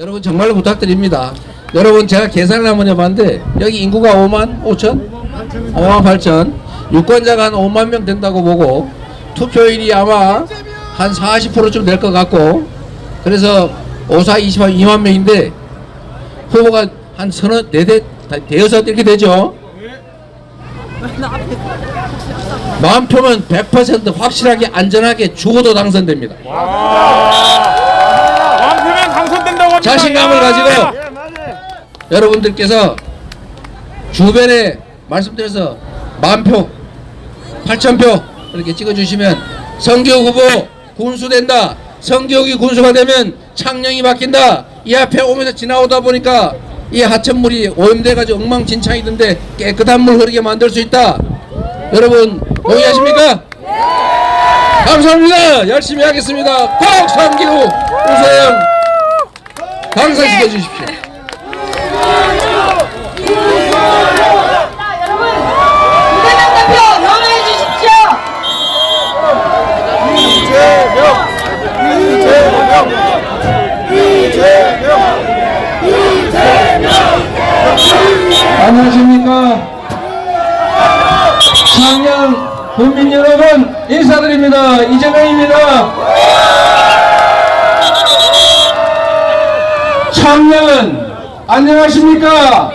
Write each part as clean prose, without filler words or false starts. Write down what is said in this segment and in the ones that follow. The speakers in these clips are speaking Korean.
여러분 정말로 부탁드립니다. 여러분 제가 계산을 한번 해봤는데 여기 인구가 5만 5천? 5만 8천, 유권자가 한 5만 명 된다고 보고 투표율이 아마 한 40%쯤 될 것 같고, 그래서 54, 20만 2만 명인데 후보가 한 서너 대여섯 이렇게 되죠. 마음표면 100% 확실하게 안전하게 죽어도 당선됩니다. 마음표면 당선된다고 합니다. 자신감을 가지고 여러분들께서 주변에 말씀드려서 10,000표, 8,000표 이렇게 찍어주시면 성교육 후보 군수된다. 성교육이 군수가 되면 창녕이 바뀐다. 이 앞에 오면서 지나오다 보니까 이 하천물이 오염돼가지고 엉망진창이던데 깨끗한 물 흐르게 만들 수 있다. 여러분 동의하십니까? 네! 감사합니다. 열심히 하겠습니다. 꼭 성교육 우서영 당선시켜 주십시오. 안녕하십니까. 창녕 국민 여러분 인사드립니다. 이재명입니다. 창녕은 안녕하십니까.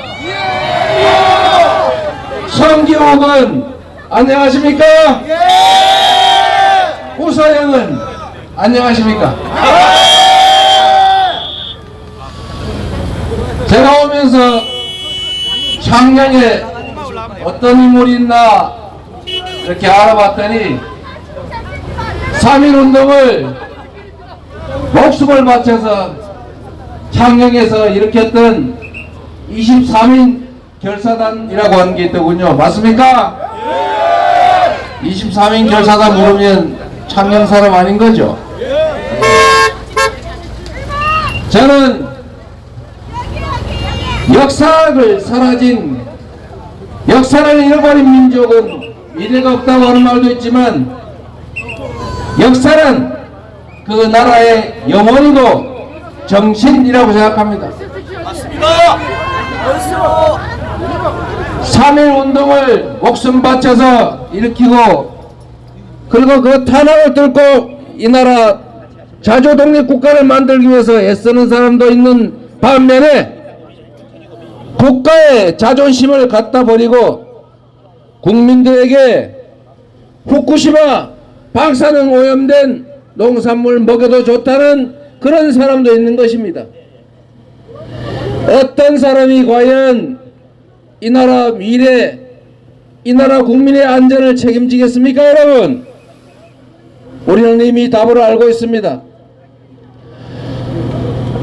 성기옥은 안녕하십니까. 우서영은 안녕하십니까. 제가 오면서 창녕에 어떤 인물이 있나 이렇게 알아봤더니 3.1운동을 목숨을 바쳐서 창녕에서 일으켰던 23인 결사단이라고 하는 게 있더군요. 맞습니까? 23인 결사단 물으면 창녕 사람 아닌 거죠? 저는 역사를 사라진, 역사를 잃어버린 민족은 미래가 없다고 하는 말도 있지만 역사는 그 나라의 영혼이고 정신이라고 생각합니다. 맞습니다. 3.1운동을 목숨 바쳐서 일으키고 그리고 그 탄압을 뚫고 이 나라 자주 독립국가를 만들기 위해서 애쓰는 사람도 있는 반면에 국가의 자존심을 갖다 버리고 국민들에게 후쿠시마 방사능 오염된 농산물 먹여도 좋다는 그런 사람도 있는 것입니다. 어떤 사람이 과연 이 나라 미래, 이 나라 국민의 안전을 책임지겠습니까, 여러분? 우리는 이미 답을 알고 있습니다.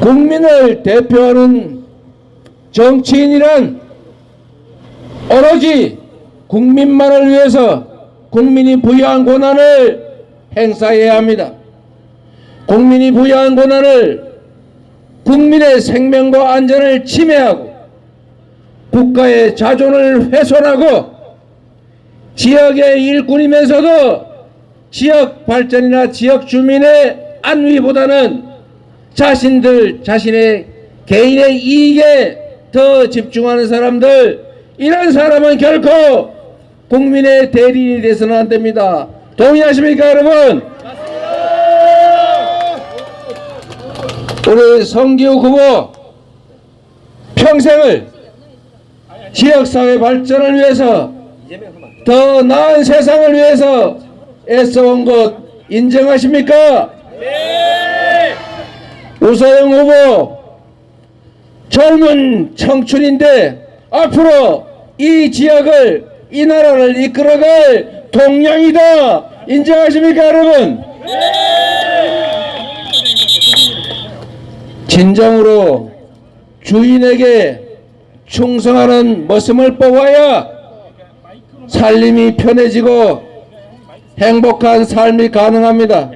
국민을 대표하는 정치인이란 오로지 국민만을 위해서 국민이 부여한 권한을 행사해야 합니다. 국민이 부여한 권한을 국민의 생명과 안전을 침해하고 국가의 자존을 훼손하고 지역의 일꾼이면서도 지역 발전이나 지역 주민의 안위보다는 자신의 개인의 이익에 더 집중하는 사람들, 이런 사람은 결코 국민의 대리인이 돼서는 안 됩니다. 동의하십니까, 여러분? 우리 성기욱 후보 평생을 지역사회 발전을 위해서 더 나은 세상을 위해서 애써온 것 인정하십니까? 네. 우서영 후보 젊은 청춘인데 앞으로 이 지역을, 이 나라를 이끌어갈 동량이다. 인정하십니까, 여러분? 진정으로 주인에게 충성하는 모습을 뽑아야 살림이 편해지고 행복한 삶이 가능합니다.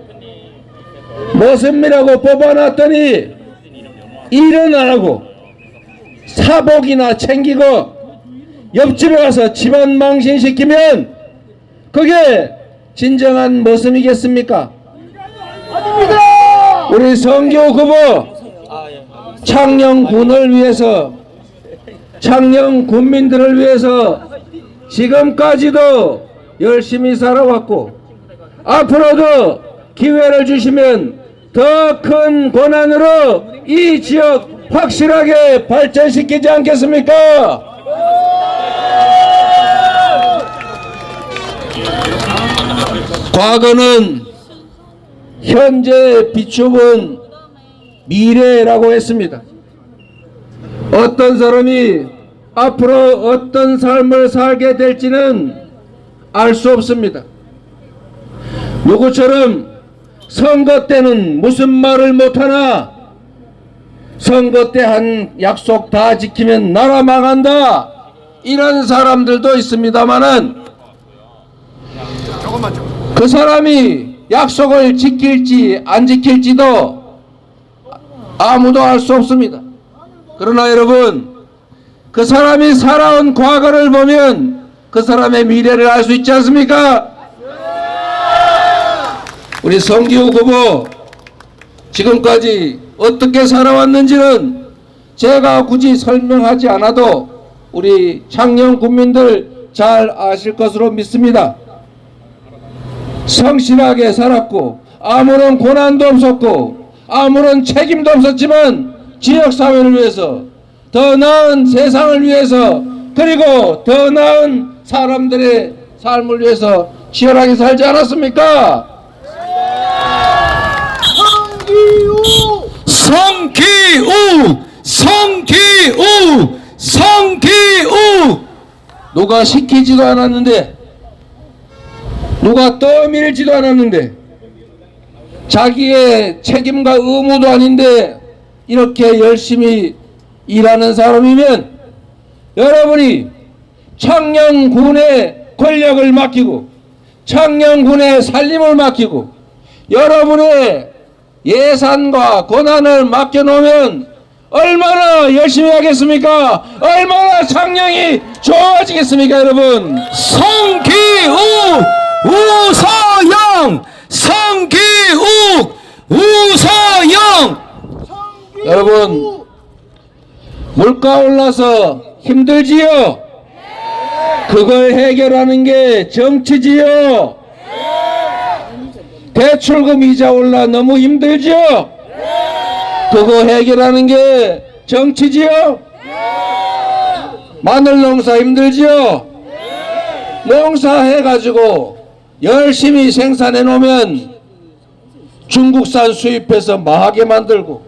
모습이라고 뽑아놨더니 일은 안 하고 사복이나 챙기고 옆집에 가서 집안 망신시키면 그게 진정한 모습이겠습니까? 우리 성교 후보 창녕군을 위해서, 창녕 군민들을 위해서 지금까지도 열심히 살아왔고 앞으로도 기회를 주시면 더 큰 권한으로 이 지역 확실하게 발전시키지 않겠습니까? 과거는 현재 비추은 미래라고 했습니다. 어떤 사람이 앞으로 어떤 삶을 살게 될지는 알 수 없습니다. 누구처럼 선거 때는 무슨 말을 못하나 선거 때 한 약속 다 지키면 나라 망한다 이런 사람들도 있습니다마는 그 사람이 약속을 지킬지 안 지킬지도 아무도 알 수 없습니다. 그러나 여러분, 그 사람이 살아온 과거를 보면 그 사람의 미래를 알 수 있지 않습니까? 우리 성기욱 후보 지금까지 어떻게 살아왔는지는 제가 굳이 설명하지 않아도 우리 창녕 국민들 잘 아실 것으로 믿습니다. 성실하게 살았고 아무런 고난도 없었고 아무런 책임도 없었지만 지역사회를 위해서, 더 나은 세상을 위해서, 그리고 더 나은 사람들의 삶을 위해서 치열하게 살지 않았습니까? 성기욱! 성기욱! 성기욱! 누가 시키지도 않았는데, 누가 떠밀지도 않았는데, 자기의 책임과 의무도 아닌데 이렇게 열심히 일하는 사람이면 여러분이 창녕군의 권력을 맡기고 창녕군의 살림을 맡기고 여러분의 예산과 권한을 맡겨놓으면 얼마나 열심히 하겠습니까? 얼마나 창녕이 좋아지겠습니까, 여러분? 성기욱 우서영! 성기욱 우서영! 여러분, 물가 올라서 힘들지요? 그걸 해결하는 게 정치지요? 대출금 이자 올라 너무 힘들지요? 그거 해결하는 게 정치지요? 마늘 농사 힘들지요? 농사 해가지고 열심히 생산해 놓으면 중국산 수입해서 망하게 만들고,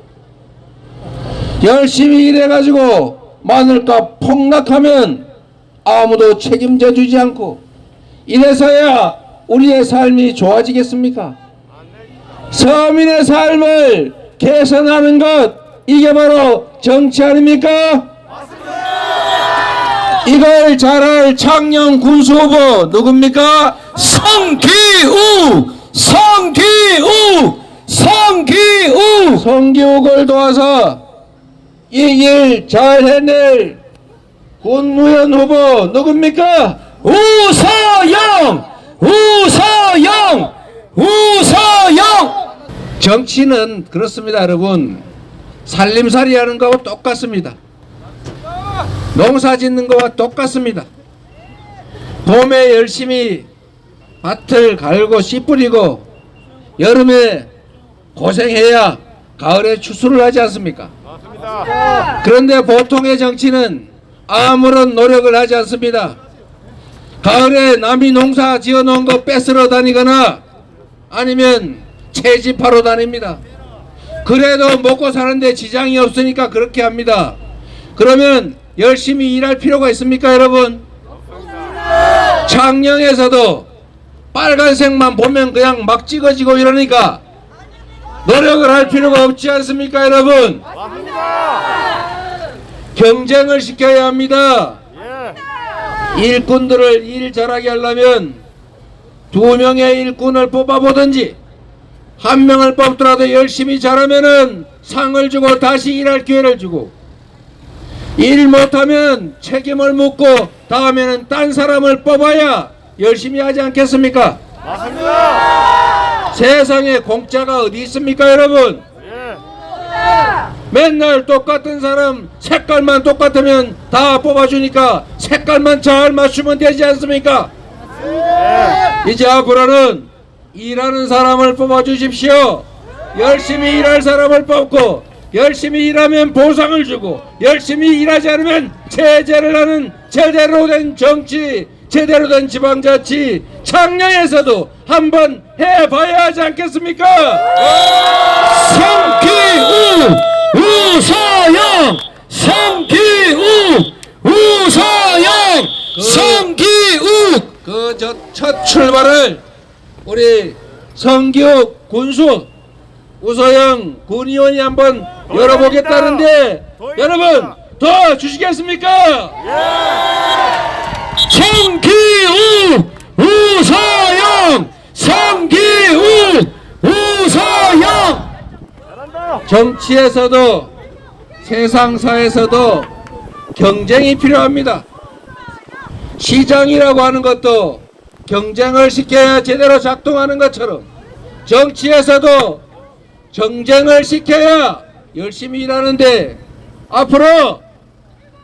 열심히 일해가지고 마늘값 폭락하면 아무도 책임져 주지 않고, 이래서야 우리의 삶이 좋아지겠습니까? 서민의 삶을 개선하는 것, 이게 바로 정치 아닙니까? 이걸 잘할 창녕 군수 후보 누굽니까? 성기욱! 성기욱! 성기욱! 성기욱을 도와서 이 일 잘 해낼 군의원 후보 누굽니까? 우서영! 우서영! 우서영! 정치는 그렇습니다, 여러분. 살림살이 하는 거와 똑같습니다. 농사 짓는 거와 똑같습니다. 봄에 열심히 밭을 갈고 씨 뿌리고 여름에 고생해야 가을에 추수를 하지 않습니까? 맞습니다. 그런데 보통의 정치는 아무런 노력을 하지 않습니다. 가을에 남이 농사 지어 놓은 거 뺏으러 다니거나 아니면 채집하러 다닙니다. 그래도 먹고 사는데 지장이 없으니까 그렇게 합니다. 그러면 열심히 일할 필요가 있습니까, 여러분? 창녕에서도 빨간색만 보면 그냥 막 찍어지고 이러니까 노력을 할 필요가 없지 않습니까, 여러분? 경쟁을 시켜야 합니다. 일꾼들을 일 잘하게 하려면 2명의 일꾼을 뽑아보든지 1명을 뽑더라도 열심히 잘하면은 상을 주고 다시 일할 기회를 주고, 일 못하면 책임을 묻고 다음에는 딴 사람을 뽑아야 열심히 하지 않겠습니까? 맞습니다. 세상에 공짜가 어디 있습니까, 여러분? 맨날 똑같은 사람 색깔만 똑같으면 다 뽑아주니까 색깔만 잘 맞추면 되지 않습니까? 이제 앞으로는 일하는 사람을 뽑아주십시오. 열심히 일할 사람을 뽑고, 열심히 일하면 보상을 주고, 열심히 일하지 않으면 제재를 하는 제대로 된 정치, 제대로 된 지방자치 창녕에서도 한번 해봐야 하지 않겠습니까? 성기우 우서영, 성기우 우서영, 성기우. 그 첫 출발을 우리 성기욱 군수 우서영 군의원이 한번 열어보겠다는데 여러분 도와주시겠습니까? 성기우 우서영, 성기우 우서영. 정치에서도 세상사에서도 경쟁이 필요합니다. 시장이라고 하는 것도 경쟁을 시켜야 제대로 작동하는 것처럼 정치에서도 경쟁을 시켜야 열심히 일하는데, 앞으로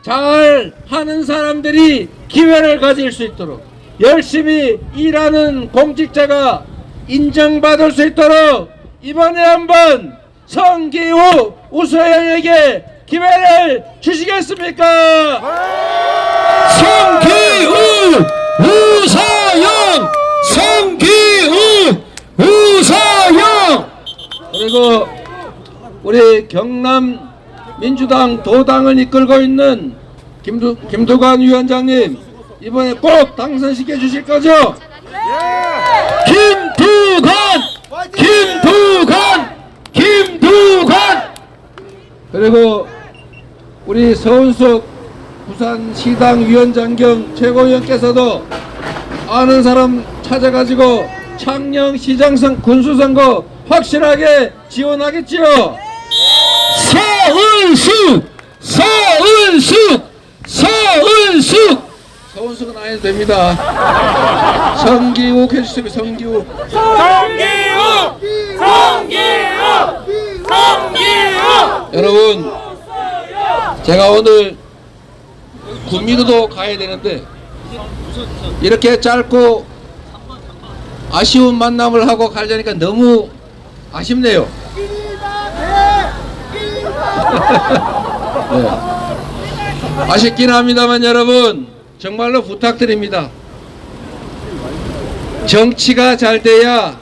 잘 하는 사람들이 기회를 가질 수 있도록 열심히 일하는 공직자가 인정받을 수 있도록 이번에 한번 성기우 우서영에게 기회를 주시겠습니까? 성기우 우서영, 성기우 우서영. 그리고 우리 경남 민주당 도당을 이끌고 있는 김두관 위원장님, 이번에 꼭 당선시켜 주실 거죠? 김두관, 김두관, 김두관. 그리고 우리 서은숙 부산시당 위원장 겸 최고위원께서도 아는 사람 찾아가지고 창녕시장선 군수선거 확실하게 지원하겠지요? 서은숙, 서은숙, 서은숙. 서은숙은 안 해도 됩니다. 성기욱 해주세요. 성기욱. 성기욱! 성기욱! 성기욱! 여러분, 제가 오늘 구미도도 가야 되는데 이렇게 짧고 아쉬운 만남을 하고 가려니까 너무 아쉽네요. 네. 아쉽긴 합니다만 여러분 정말로 부탁드립니다. 정치가 잘 돼야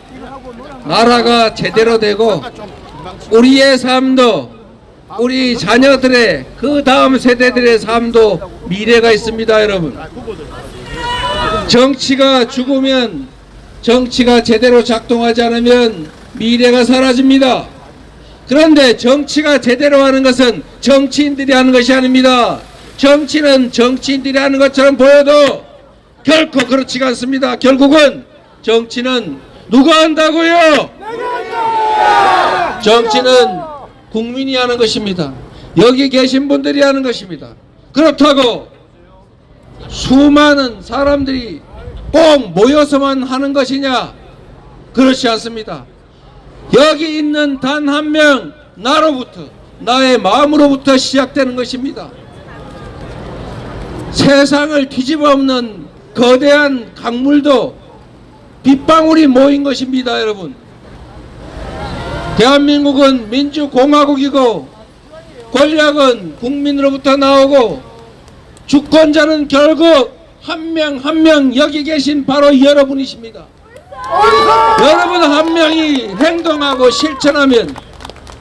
나라가 제대로 되고 우리의 삶도, 우리 자녀들의 그 다음 세대들의 삶도 미래가 있습니다. 여러분, 정치가 죽으면, 정치가 제대로 작동하지 않으면 미래가 사라집니다. 그런데 정치가 제대로 하는 것은 정치인들이 하는 것이 아닙니다. 정치는 정치인들이 하는 것처럼 보여도 결코 그렇지가 않습니다. 결국은 정치는 누가 한다고요? 정치는 국민이 하는 것입니다. 여기 계신 분들이 하는 것입니다. 그렇다고 수많은 사람들이 꼭 모여서만 하는 것이냐? 그렇지 않습니다. 여기 있는 단 한 명, 나로부터, 나의 마음으로부터 시작되는 것입니다. 세상을 뒤집어 엎는 거대한 강물도 빗방울이 모인 것입니다. 여러분, 대한민국은 민주공화국이고 권력은 국민으로부터 나오고 주권자는 결국 한 명 한 명 여기 계신 바로 여러분이십니다. 여러분 한 명이 행동하고 실천하면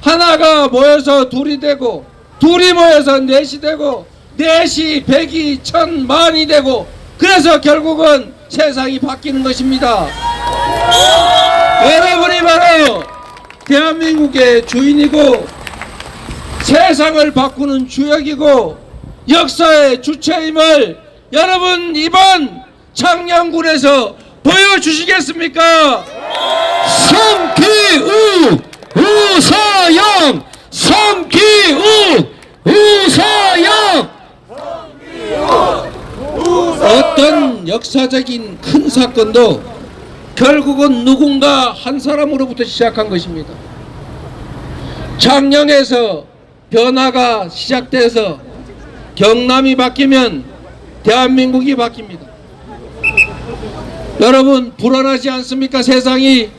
하나가 모여서 둘이 되고, 둘이 모여서 넷이 되고, 넷이 백이 천 만이 되고, 그래서 결국은 세상이 바뀌는 것입니다. 여러분이 바로 대한민국의 주인이고 세상을 바꾸는 주역이고 역사의 주체임을 여러분 이번 창녕군에서 보여주시겠습니까? 성기우 우서영, 성기우 우서영. 어떤 역사적인 큰 사건도 결국은 누군가 한 사람으로부터 시작한 것입니다. 창녕에서 변화가 시작돼서 경남이 바뀌면 대한민국이 바뀝니다. 여러분 불안하지 않습니까? 세상이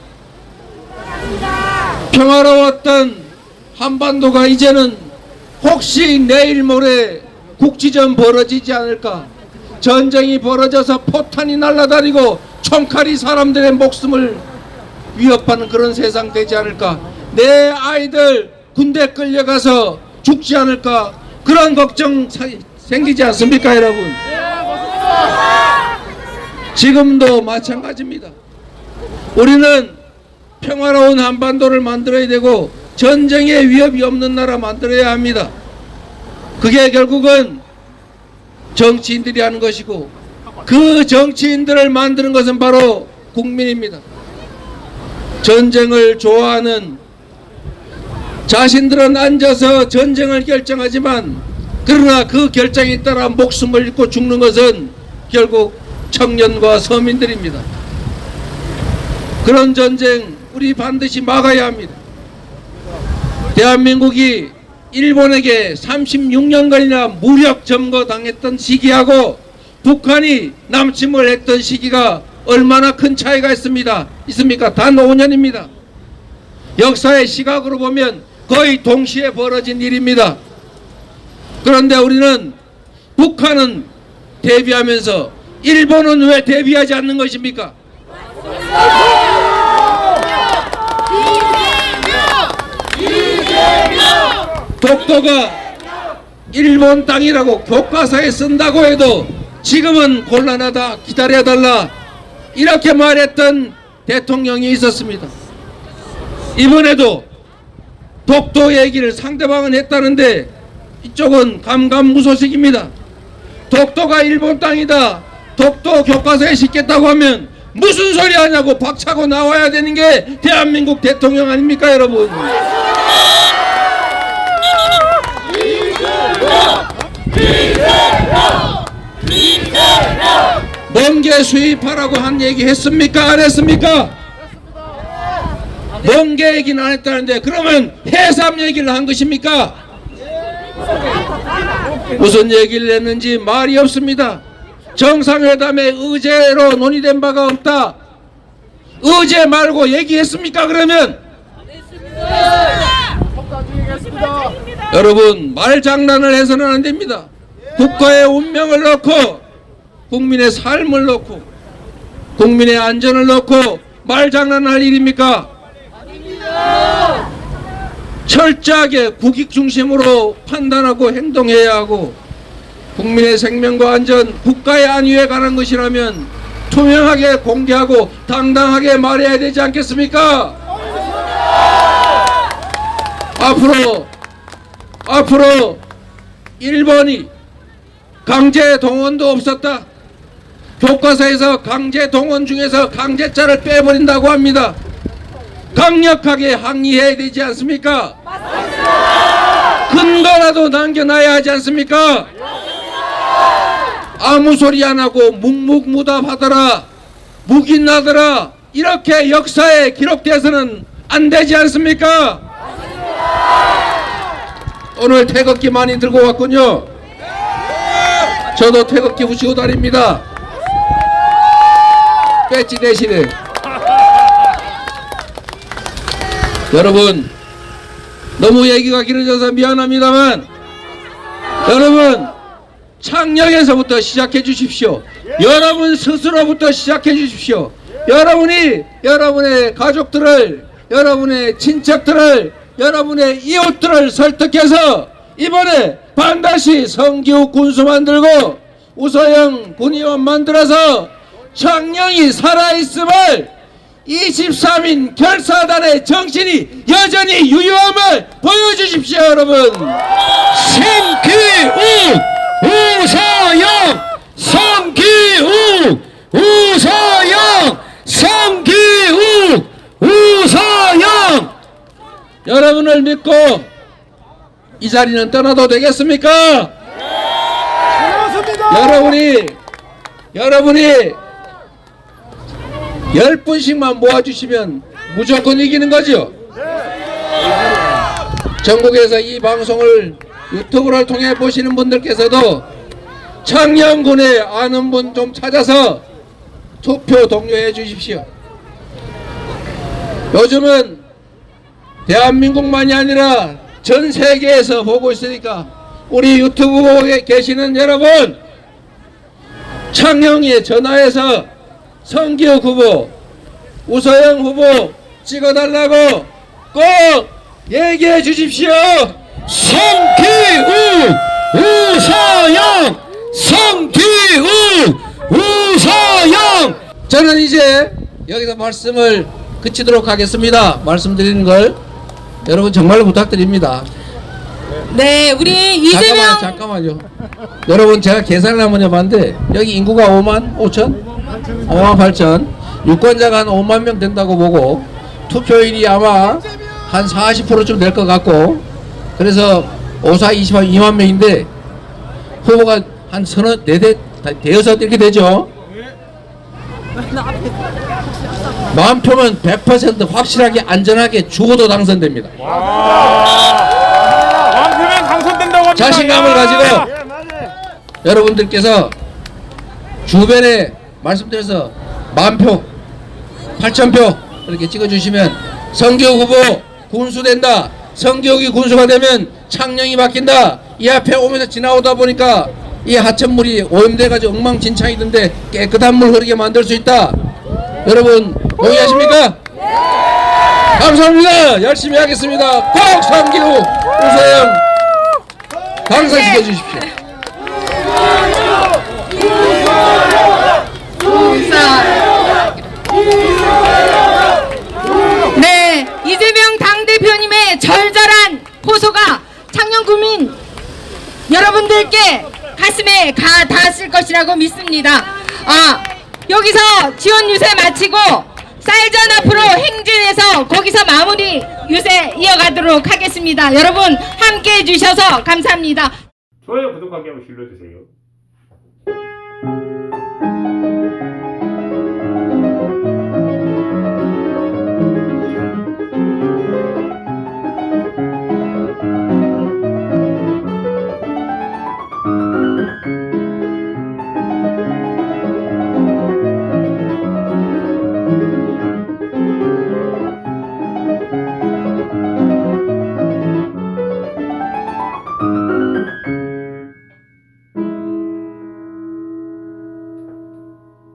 평화로웠던 한반도가 이제는 혹시 내일 모레 국지전 벌어지지 않을까, 전쟁이 벌어져서 포탄이 날아다니고 총칼이 사람들의 목숨을 위협하는 그런 세상 되지 않을까, 내 아이들 군대 끌려가서 죽지 않을까, 그런 걱정 생기지 않습니까 여러분? 지금도 마찬가지입니다. 우리는 평화로운 한반도를 만들어야 되고 전쟁의 위협이 없는 나라 만들어야 합니다. 그게 결국은 정치인들이 하는 것이고, 그 정치인들을 만드는 것은 바로 국민입니다. 전쟁을 좋아하는 자신들은 앉아서 전쟁을 결정하지만, 그러나 그 결정에 따라 목숨을 잃고 죽는 것은 결국 청년과 서민들입니다. 그런 전쟁 우리 반드시 막아야 합니다. 대한민국이 일본에게 36년간이나 무력 점거당했던 시기하고 북한이 남침을 했던 시기가 얼마나 큰 차이가 있습니까? 단 5년입니다. 역사의 시각으로 보면 거의 동시에 벌어진 일입니다. 그런데 우리는 북한은 대비하면서 일본은 왜 대비하지 않는 것입니까? 독도가 일본 땅이라고 교과서에 쓴다고 해도 지금은 곤란하다, 기다려달라, 이렇게 말했던 대통령이 있었습니다. 이번에도 독도 얘기를 상대방은 했다는데 이쪽은 감감무소식입니다. 독도가 일본 땅이다, 독도 교과서에 싣겠다고 하면 무슨 소리 하냐고 박차고 나와야 되는 게 대한민국 대통령 아닙니까 여러분? 멍게 수입하라고 한 얘기 했습니까? 안 했습니까? 멍게 얘기는 안 했다는데 그러면 해삼 얘기를 한 것입니까? 무슨 얘기를 했는지 말이 없습니다. 정상회담에 의제로 논의된 바가 없다. 의제 말고 얘기했습니까? 그러면 여러분 말장난을 해서는 안 됩니다. 국가의 운명을 놓고 국민의 삶을 놓고 국민의 안전을 놓고 말장난할 일입니까? 철저하게 국익 중심으로 판단하고 행동해야 하고, 국민의 생명과 안전, 국가의 안위에 관한 것이라면 투명하게 공개하고 당당하게 말해야 되지 않겠습니까? 앞으로 일본이 강제 동원도 없었다, 교과서에서 강제 동원 중에서 강제자를 빼버린다고 합니다. 강력하게 항의해야 되지 않습니까? 근거라도 남겨놔야 하지 않습니까? 아무 소리 안 하고 묵묵무답하더라, 묵인하더라, 이렇게 역사에 기록돼서는 안 되지 않습니까? 오늘 태극기 많이 들고 왔군요. 저도 태극기 붙이고 다닙니다. 배지 대신에. 여러분 너무 얘기가 길어져서 미안합니다만, 여러분 창녕에서부터 시작해 주십시오. 여러분 스스로부터 시작해 주십시오. 여러분이 여러분의 가족들을, 여러분의 친척들을, 여러분의 이웃들을 설득해서 이번에 반드시 성기욱 군수 만들고 우서영 군의원 만들어서 창녕이 살아있음을, 23인 결사단의 정신이 여전히 유효함을 보여주십시오 여러분. 성기욱 우서영, 성기욱 우서영, 성기욱 우서영. 여러분을 믿고 이 자리는 떠나도 되겠습니까? 여러분이 10분씩만 모아주시면 무조건 이기는 거죠. 전국에서 이 방송을 유튜브를 통해 보시는 분들께서도 창녕군에 아는 분 좀 찾아서 투표 독려해 주십시오. 요즘은 대한민국만이 아니라 전 세계에서 보고 있으니까 우리 유튜브 보고 계시는 여러분, 창녕에 전화해서 성기욱 후보, 우서영 후보 찍어달라고 꼭 얘기해 주십시오. 성기욱 우서영, 성기욱 우서영. 저는 이제 여기서 말씀을 그치도록 하겠습니다. 말씀드리는 걸 여러분 정말로 부탁드립니다. 네, 우리 이재명 잠깐만요. 여러분 제가 계산을 한번 해봤는데 여기 인구가 5만 5천? 5만 8천. 유권자가 한 5만 명 된다고 보고 투표율이 아마 한 40%쯤 될 것 같고, 그래서 54, 20만 2만 명인데 후보가 한 서너 대여섯 이렇게 되죠. 마음 표면 100% 확실하게 안전하게 죽어도 당선됩니다. 왕표면 당선된다고 합니다. 자신감을 가지고 여러분들께서 주변에 말씀드려서 10,000표, 8,000표 이렇게 찍어주시면 성기욱 후보 군수된다. 성기욱이 군수가 되면 창녕이 바뀐다. 이 앞에 오면서 지나오다 보니까 이 하천물이 오염돼가지고 엉망진창이던데 깨끗한 물 흐르게 만들 수 있다. 여러분 동의하십니까? 감사합니다. 열심히 하겠습니다. 꼭 성기욱 우서영 당선시켜 주십시오. 네, 이재명 당대표님의 절절한 호소가 창녕구민 여러분들께 가슴에 닿았을 것이라고 믿습니다. 여기서 지원 유세 마치고 쌀전 앞으로 행진해서 거기서 마무리 유세 이어가도록 하겠습니다. 여러분 함께 해주셔서 감사합니다. 좋아요, 구독하기 한번 눌러주세요.